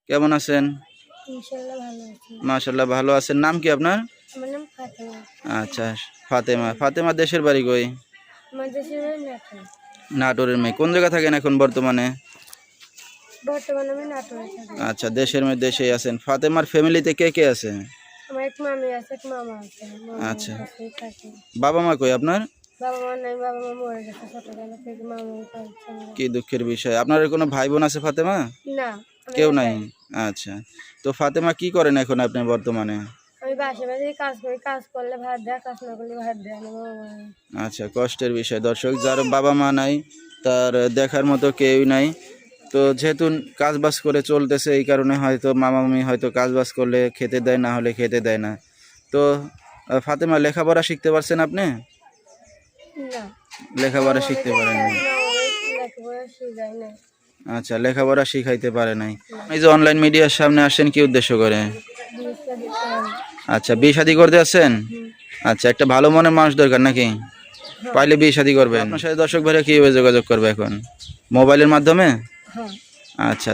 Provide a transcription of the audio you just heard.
কেমন আছেন? ইনশাআল্লাহ ভালো আছি। মাশাআল্লাহ ভালো আছেন। নাম কি আপনার? আমার নাম ফাতেমা। আচ্ছা, ফাতেমা দেশের বাড়ি কই? আমার দেশের বাড়ি নাটোর। নাটোরের মেয়ে। কোন জায়গা থাকেন এখন বর্তমানে? বর্তমানে আমি নাটোরে থাকি। আচ্ছা, দেশের মেয়ে দেশেই আছেন। ফাতেমার ফ্যামিলিতে কে কে আছে? আমার এক মামি আছে, এক মামা আছে। মামার আচ্ছা, কাছেই থাকি। বাবা মা কই আপনার? বাবা মা নাই, বাবা মা মরে গেছে ছোটবেলা থেকে, মামাই পালছে আমাকে। কি দুঃখের বিষয়। আপনার কোনো ভাই বোন আছে ফাতেমা? না, আমি কেউ নাই। একাই। আচ্ছা, তো ফাতেমা কি করেন এখন আপনি বর্তমানে? আমি বাসায় বাসায় কাজ করি, কাজ করলে ভাত দেয়, কাজ না করলে ভাত দেয় না বাবা মা। আচ্ছা, কষ্টের বিষয়। দর্শক, যার বাবা মা নাই তার দেখার মতো কেউই নাই। তো যেহেতু কাজ বাজ করে চলতেছে, এই কারণে হয়তো মামা মামি হয়তো কাজ বাজ করলে খেতে দেয়, না হলে খেতে দেয় না। তো ফাতেমা লেখাপড়া শিখতে পারছেন আপনি? না, লেখাপড়া শিখতে পারেন নাই। লেখাপড়া শিখাই নাই। আচ্ছা, লেখাপড়া শিখাইতে পারে নাই। এই যে অনলাইন মিডিয়ার সামনে আসেন কি উদ্দেশ্য করে? বিয়ে দিতে হবে। আচ্ছা, বিয়ে শাদী করতে আছেন? আচ্ছা, একটা ভালো মনের মানুষ দরকার নাকি? পাইলে বিয়ে শাদী করবেন। আপনার সাথে দর্শক ভাইরা কিভাবে যোগাযোগ করবে এখন? মোবাইলের মাধ্যমে? হ্যাঁ। আচ্ছা।